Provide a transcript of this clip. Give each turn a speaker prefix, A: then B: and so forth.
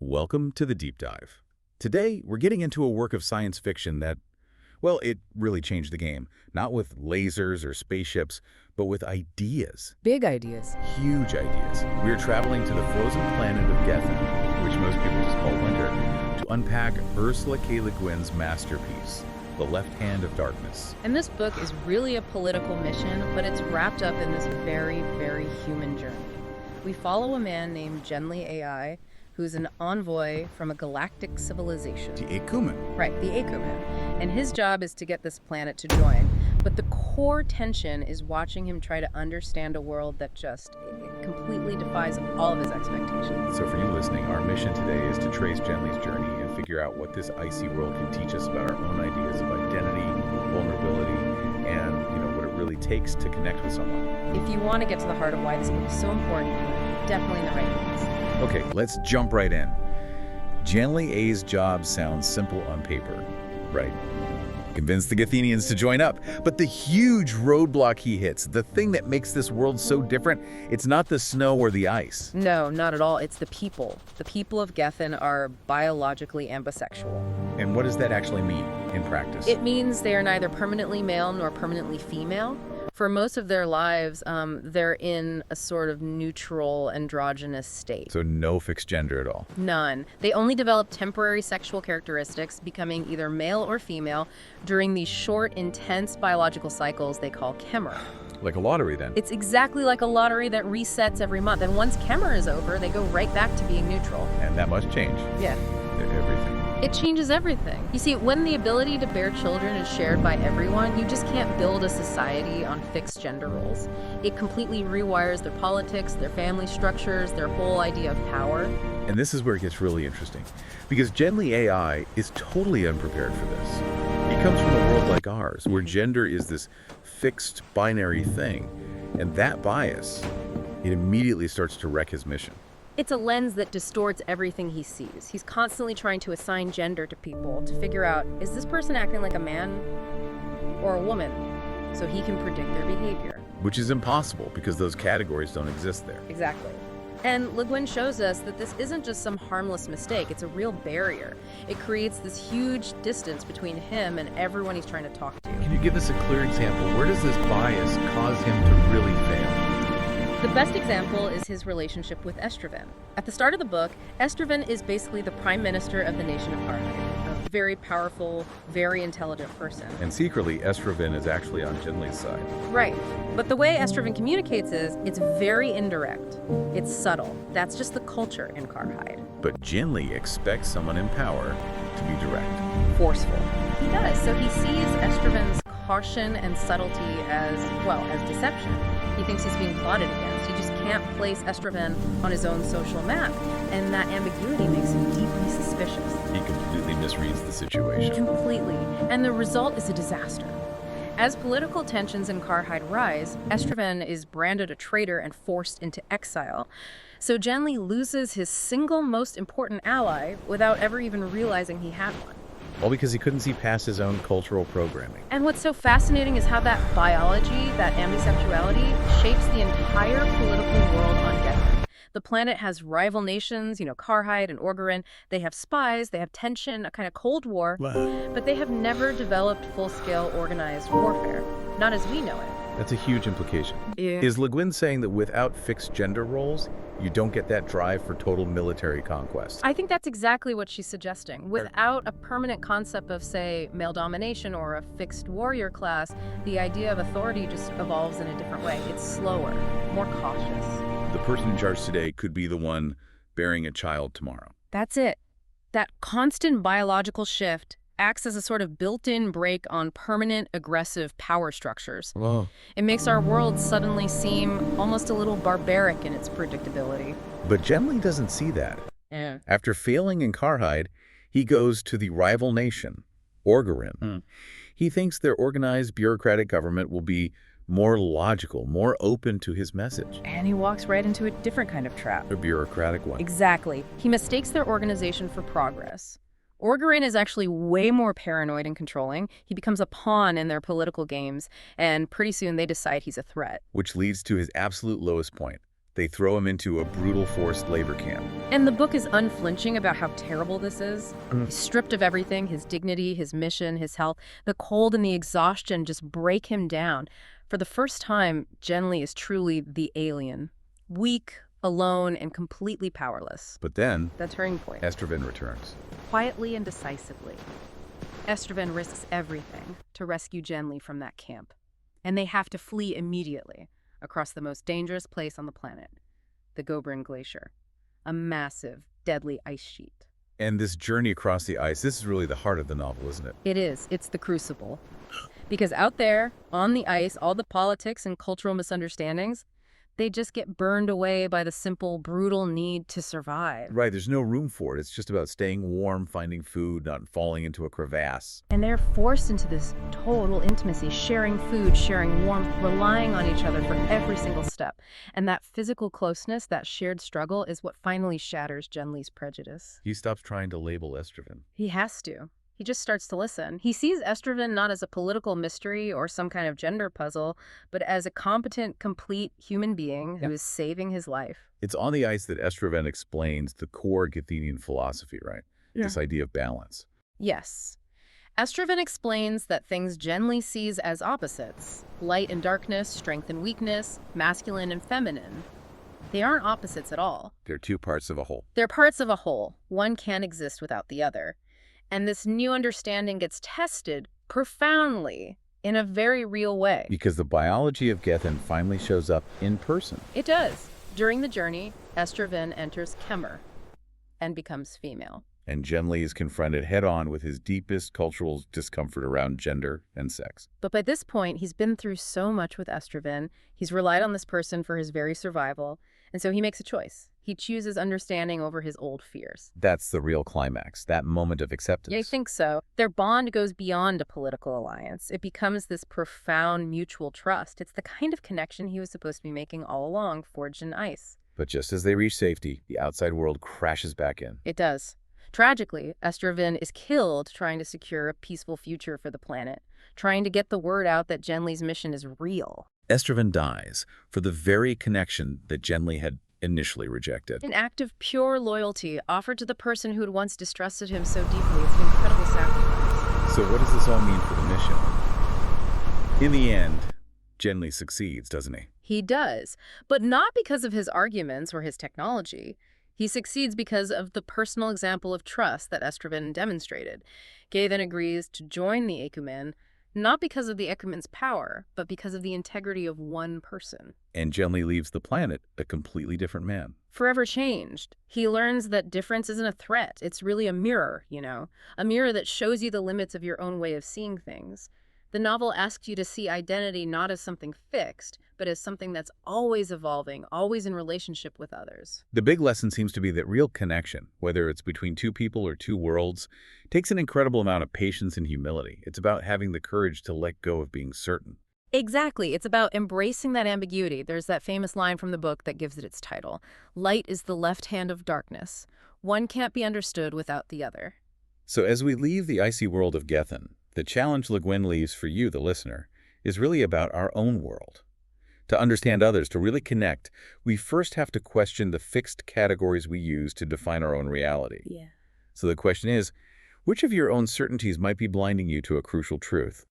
A: Welcome to the Deep Dive. Today, we're getting into a work of science fiction that, well, it really changed the game. Not with lasers or spaceships, but with ideas.
B: Big ideas.
A: Huge ideas. We're traveling to the frozen planet of Gethin, which most people just call winter, to unpack Ursula K. Le Guin's masterpiece, The Left Hand of Darkness.
B: And this book is really a political mission, but it's wrapped up in this very, very human journey. We follow a man named Genly AI, who's an envoy from a galactic civilization.
A: The Ecumen.
B: Right, the Ecumen. And his job is to get this planet to join. But the core tension is watching him try to understand a world that just completely defies all of his expectations.
A: So for you listening, our mission today is to trace Genly's journey and figure out what this icy world can teach us about our own ideas of identity, vulnerability, and what it really takes to connect with someone.
B: If you want to get to the heart of why this book is so important, you're definitely in the right place.
A: Okay, let's jump right in. Genly A's job sounds simple on paper, right? Convince the Gethenians to join up. But the huge roadblock he hits, the thing that makes this world so different, it's not the snow or the ice.
B: No, not at all. It's the people. The people of Gethin are biologically ambisexual.
A: And what does that actually mean in practice?
B: It means they are neither permanently male nor permanently female. For most of their lives, they're in a sort of neutral, androgynous state.
A: So no fixed gender at all?
B: None. They only develop temporary sexual characteristics, becoming either male or female, during these short, intense biological cycles they call Kemmer.
A: Like a lottery, then?
B: It's exactly like a lottery that resets every month. And once Kemmer is over, they go right back to being neutral.
A: And that must change.
B: Yeah.
A: Everything.
B: It changes everything. You see, when the ability to bear children is shared by everyone, you just can't build a society on fixed gender roles. It completely rewires their politics, their family structures, their whole idea of power.
A: And this is where it gets really interesting, because Genly AI is totally unprepared for this. He comes from a world like ours, where gender is this fixed binary thing, and that bias, it immediately starts to wreck his mission.
B: It's a lens that distorts everything he sees. He's constantly trying to assign gender to people to figure out, is this person acting like a man or a woman? So he can predict their behavior.
A: Which is impossible because those categories don't exist there.
B: Exactly. And Le Guin shows us that this isn't just some harmless mistake, it's a real barrier. It creates this huge distance between him and everyone he's trying to talk to.
A: Can you give us a clear example? Where does this bias cause him to really fail?
B: The best example is his relationship with Estraven. At the start of the book, Estraven is basically the prime minister of the nation of Karhide, a very powerful, very intelligent person.
A: And secretly, Estraven is actually on Genly's side.
B: Right. But the way Estraven communicates is, it's very indirect. It's subtle. That's just the culture in Karhide.
A: But Genly expects someone in power to be direct.
B: Forceful. He does. So he sees Estraven's caution and subtlety as deception. He thinks he's being plotted against. He just can't place Estraven on his own social map, and that ambiguity makes him deeply suspicious.
A: He completely misreads the situation.
B: Completely. And the result is a disaster. As political tensions in Karhide rise, Estraven is branded a traitor and forced into exile. So Genly loses his single most important ally without ever even realizing he had one.
A: All because he couldn't see past his own cultural programming.
B: And what's so fascinating is how that biology, that ambisexuality, shapes the entire political world on Gethin. The planet has rival nations, Karhide and Orgarin. They have spies, they have tension, a kind of Cold War, but they have never developed full-scale organized warfare, not as we know it.
A: That's a huge implication.
B: Yeah.
A: Is Le Guin saying that without fixed gender roles, you don't get that drive for total military conquest?
B: I think that's exactly what she's suggesting. Without a permanent concept of, say, male domination or a fixed warrior class, the idea of authority just evolves in a different way. It's slower, more cautious.
A: The person in charge today could be the one bearing a child tomorrow.
B: That's it. That constant biological shift acts as a sort of built-in brake on permanent, aggressive power structures.
A: Whoa.
B: It makes our world suddenly seem almost a little barbaric in its predictability.
A: But Genly doesn't see that.
B: Yeah.
A: After failing in Karhide, he goes to the rival nation, Orgarin. He thinks their organized bureaucratic government will be more logical, more open to his message.
B: And he walks right into a different kind of trap.
A: A bureaucratic one.
B: Exactly. He mistakes their organization for progress. Orgarin is actually way more paranoid and controlling. He becomes a pawn in their political games, and pretty soon they decide he's a threat.
A: Which leads to his absolute lowest point, They throw him into a brutal forced labor camp.
B: And the book is unflinching about how terrible this is.
A: Mm.
B: He's stripped of everything, his dignity, his mission, his health. The cold and the exhaustion just break him down. For the first time, Genli is truly the alien. Weak, alone, and completely powerless.
A: But then,
B: The turning point.
A: Estraven returns.
B: Quietly and decisively. Estraven risks everything to rescue Genli from that camp. And they have to flee immediately across the most dangerous place on the planet, the Gobrin Glacier, a massive, deadly ice sheet.
A: And this journey across the ice, this is really the heart of the novel, isn't it?
B: It is. It's the crucible. Because out there, on the ice, all the politics and cultural misunderstandings, they just get burned away by the simple, brutal need to survive.
A: Right, there's no room for it. It's just about staying warm, finding food, not falling into a crevasse.
B: And they're forced into this total intimacy, sharing food, sharing warmth, relying on each other for every single step. And that physical closeness, that shared struggle, is what finally shatters Genli's prejudice.
A: He stops trying to label Estraven.
B: He has to. He just starts to listen. He sees Estraven not as a political mystery or some kind of gender puzzle, but as a competent, complete human being who is saving his life.
A: It's on the ice that Estraven explains the core Guithenian philosophy, right?
B: Yeah.
A: This idea of balance.
B: Yes. Estraven explains that things Genli sees as opposites, light and darkness, strength and weakness, masculine and feminine. They aren't opposites at all.
A: They're two parts of a whole.
B: They're parts of a whole. One can't exist without the other. And this new understanding gets tested profoundly in a very real way.
A: Because the biology of Gethin finally shows up in person.
B: It does. During the journey, Estraven enters Kemmer and becomes female.
A: And Genli is confronted head-on with his deepest cultural discomfort around gender and sex.
B: But by this point, he's been through so much with Estraven. He's relied on this person for his very survival. And so he makes a choice. He chooses understanding over his old fears.
A: That's the real climax, that moment of acceptance.
B: Yeah, I think so. Their bond goes beyond a political alliance. It becomes this profound mutual trust. It's the kind of connection he was supposed to be making all along, forged in ice.
A: But just as they reach safety, the outside world crashes back in.
B: It does. Tragically, Estraven is killed trying to secure a peaceful future for the planet, trying to get the word out that Genli's mission is real.
A: Estraven dies for the very connection that Genli had initially rejected.
B: An act of pure loyalty offered to the person who had once distrusted him so deeply. It's an incredible sacrifice.
A: So what does this all mean for the mission? In the end, Genli succeeds, doesn't he?
B: He does, but not because of his arguments or his technology. He succeeds because of the personal example of trust that Estraven demonstrated. Gay then agrees to join the Ecumen, not because of the Ecumen's power, but because of the integrity of one person.
A: And Genli leaves the planet a completely different man.
B: Forever changed. He learns that difference isn't a threat. It's really a mirror, a mirror that shows you the limits of your own way of seeing things. The novel asks you to see identity not as something fixed, but as something that's always evolving, always in relationship with others.
A: The big lesson seems to be that real connection, whether it's between two people or two worlds, takes an incredible amount of patience and humility. It's about having the courage to let go of being certain.
B: Exactly. It's about embracing that ambiguity. There's that famous line from the book that gives it its title. Light is the left hand of darkness. One can't be understood without the other.
A: So as we leave the icy world of Gethin, the challenge Le Guin leaves for you, the listener, is really about our own world. To understand others, to really connect, we first have to question the fixed categories we use to define our own reality.
B: Yeah.
A: So the question is, which of your own certainties might be blinding you to a crucial truth?